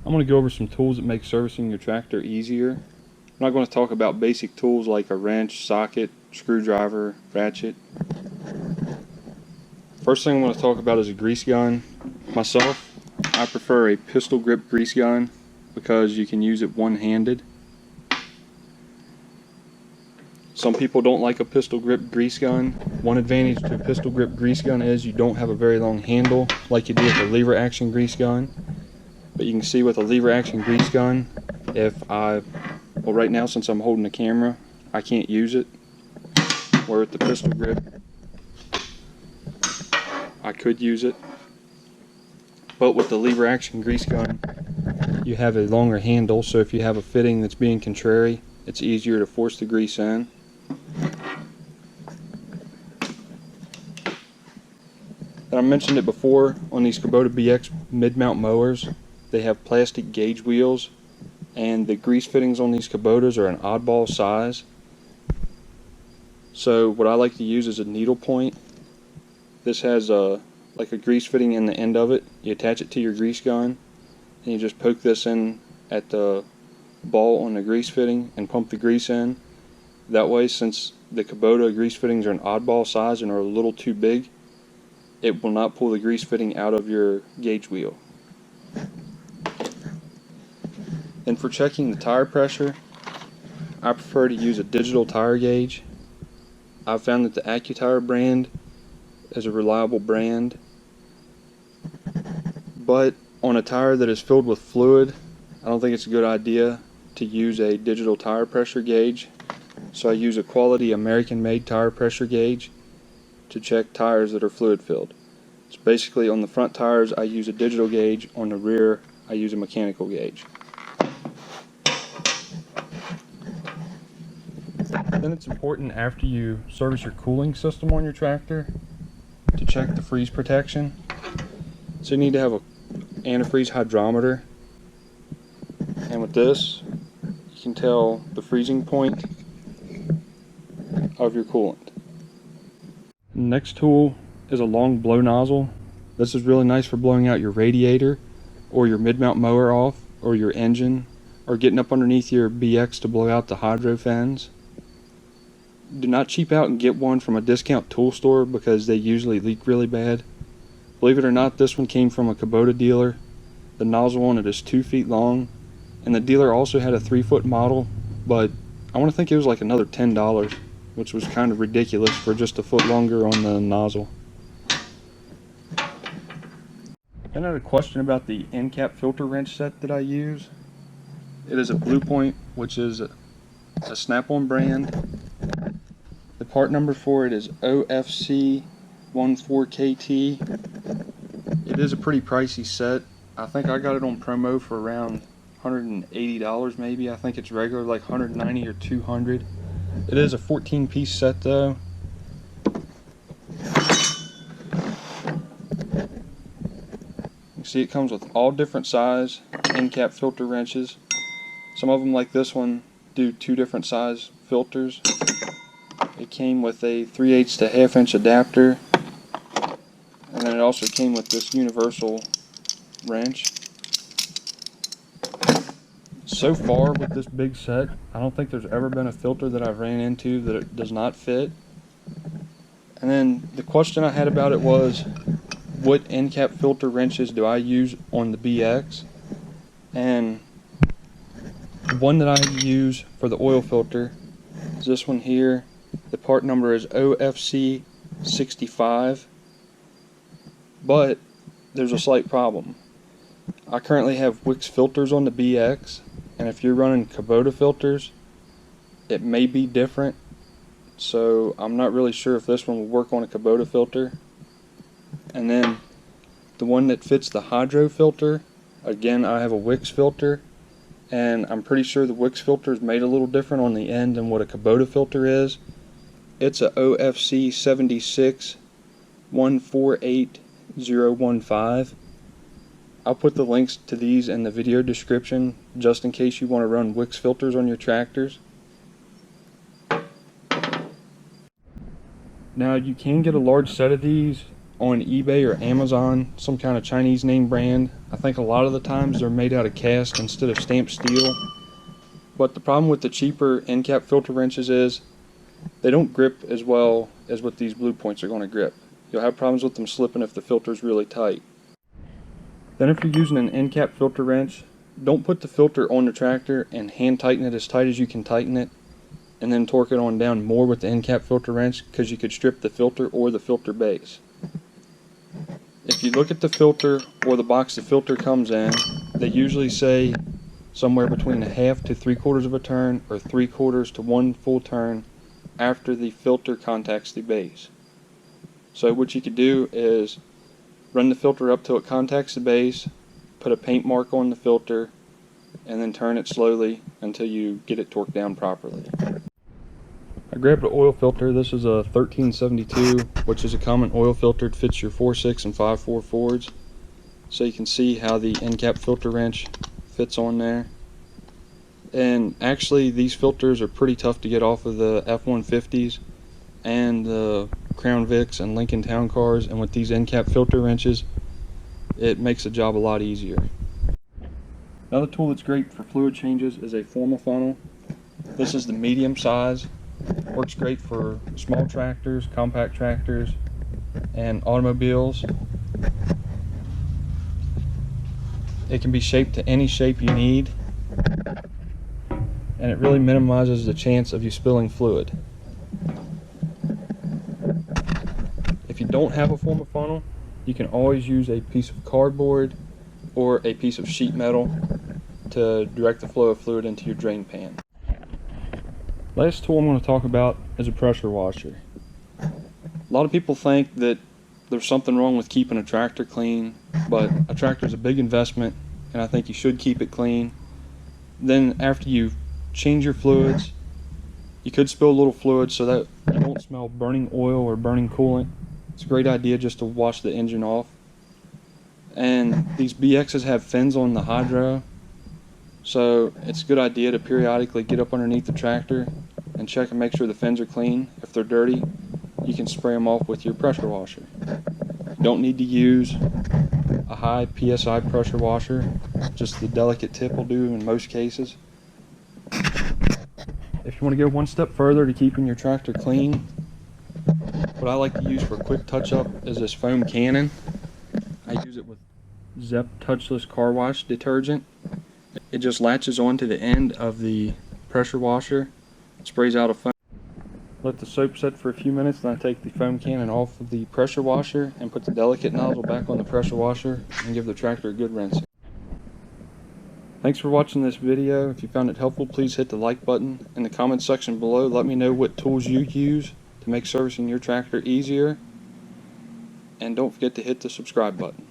I'm going to go over some tools that make servicing your tractor easier. I'm not going to talk about basic tools like a wrench, socket, screwdriver, ratchet. First thing I'm going to talk about is a grease gun. Myself, I prefer a pistol grip grease gun because you can use it one-handed. Some people don't like a pistol grip grease gun. One advantage to a pistol grip grease gun is you don't have a very long handle like you do with a lever action grease gun. But you can see with a lever action grease gun, well, right now since I'm holding the camera, I can't use it. Where with the pistol grip, I could use it. But with the lever action grease gun, you have a longer handle, so if you have a fitting that's being contrary, it's easier to force the grease in. And I mentioned it before, on these Kubota BX mid-mount mowers, they have plastic gauge wheels, and the grease fittings on these Kubotas are an oddball size. So what I like to use is a needle point. This has like a grease fitting in the end of it. You attach it to your grease gun, and you just poke this in at the ball on the grease fitting and pump the grease in. That way, since the Kubota grease fittings are an oddball size and are a little too big, it will not pull the grease fitting out of your gauge wheel. And for checking the tire pressure, I prefer to use a digital tire gauge. I've found that the AccuTire brand is a reliable brand, but on a tire that is filled with fluid, I don't think it's a good idea to use a digital tire pressure gauge. So I use a quality American-made tire pressure gauge to check tires that are fluid filled. So basically on the front tires I use a digital gauge, on the rear I use a mechanical gauge. Then it's important after you service your cooling system on your tractor to check the freeze protection. So you need to have a Antifreeze Hydrometer, and with this you can tell the freezing point of your coolant. Next tool is a long blow nozzle. This is really nice for blowing out your radiator or your mid-mount mower off, or your engine, or getting up underneath your BX to blow out the hydro fans. Do not cheap out and get one from a discount tool store because they usually leak really bad. Believe it or not, this one came from a Kubota dealer. The nozzle on it is 2 feet long, and the dealer also had a 3-foot model, but I want to think it was like another $10, which was kind of ridiculous for just a foot longer on the nozzle. Then I had a question about the end cap filter wrench set that I use. It is a Blue Point, which is a Snap-on brand. The part number for it is OFC14KT. It is a pretty pricey set. I think I got it on promo for around $180 maybe. I think it's regular like $190 or $200. It is a 14-piece set though. You see it comes with all different size end cap filter wrenches. Some of them, like this one, do 2 different size filters. It came with a 3/8 to 1/2 inch adapter, and then it also came with this universal wrench. So far with this big set, I don't think there's ever been a filter that I've ran into that it does not fit. And then the question I had about it was, what end cap filter wrenches do I use on the BX? And the one that I use for the oil filter is this one here. The part number is OFC65, but there's a slight problem. I currently have Wix filters on the BX, and if you're running Kubota filters, it may be different. So I'm not really sure if this one will work on a Kubota filter. And then the one that fits the hydro filter, again I have a Wix filter, and I'm pretty sure the Wix filter is made a little different on the end than what a Kubota filter is. It's a OFC 76148.015. I'll put the links to these in the video description just in case you want to run Wix filters on your tractors. Now you can get a large set of these on eBay or Amazon, some kind of Chinese name brand. I think a lot of the times they're made out of cast instead of stamped steel. But the problem with the cheaper end cap filter wrenches is they don't grip as well as what these blue points are going to grip. You'll have problems with them slipping if the filter is really tight. Then if you're using an end cap filter wrench, don't put the filter on the tractor and hand tighten it as tight as you can tighten it, and then torque it on down more with the end cap filter wrench, because you could strip the filter or the filter base. If you look at the filter or the box the filter comes in, they usually say somewhere between 1/2 to 3/4 of a turn or 3/4 to 1 full turn after the filter contacts the base. So what you could do is run the filter up till it contacts the base, put a paint mark on the filter, and then turn it slowly until you get it torqued down properly. I grabbed an oil filter. This is a 1372, which is a common oil filter. It fits your 4.6 and 5.4 Fords. So you can see how the end cap filter wrench fits on there. And actually these filters are pretty tough to get off of the F-150s and the Crown Vics and Lincoln Town Cars, and with these end cap filter wrenches it makes the job a lot easier. Another tool that's great for fluid changes is a formal funnel. This is the medium size. Works great for small tractors, compact tractors, and automobiles. It can be shaped to any shape you need, and it really minimizes the chance of you spilling fluid. If you don't have a formal funnel, you can always use a piece of cardboard or a piece of sheet metal to direct the flow of fluid into your drain pan. Last tool I'm going to talk about is a pressure washer. A lot of people think that there's something wrong with keeping a tractor clean, but a tractor is a big investment and I think you should keep it clean. Then after you change your fluids, you could spill a little fluid so that you don't smell burning oil or burning coolant. It's a great idea just to wash the engine off. And these BXs have fins on the hydro, so it's a good idea to periodically get up underneath the tractor and check and make sure the fins are clean. If they're dirty, you can spray them off with your pressure washer. You don't need to use a high PSI pressure washer, just the delicate tip will do in most cases. If you want to go one step further to keeping your tractor clean, what I like to use for a quick touch-up is this foam cannon. I use it with Zep Touchless car wash detergent. It just latches onto the end of the pressure washer, sprays out a foam. Let the soap set for a few minutes, then I take the foam cannon off of the pressure washer and put the delicate nozzle back on the pressure washer and give the tractor a good rinse. Thanks for watching this video. If you found it helpful, please hit the like button. In the comments section below, let me know what tools you use to make servicing your tractor easier. And don't forget to hit the subscribe button.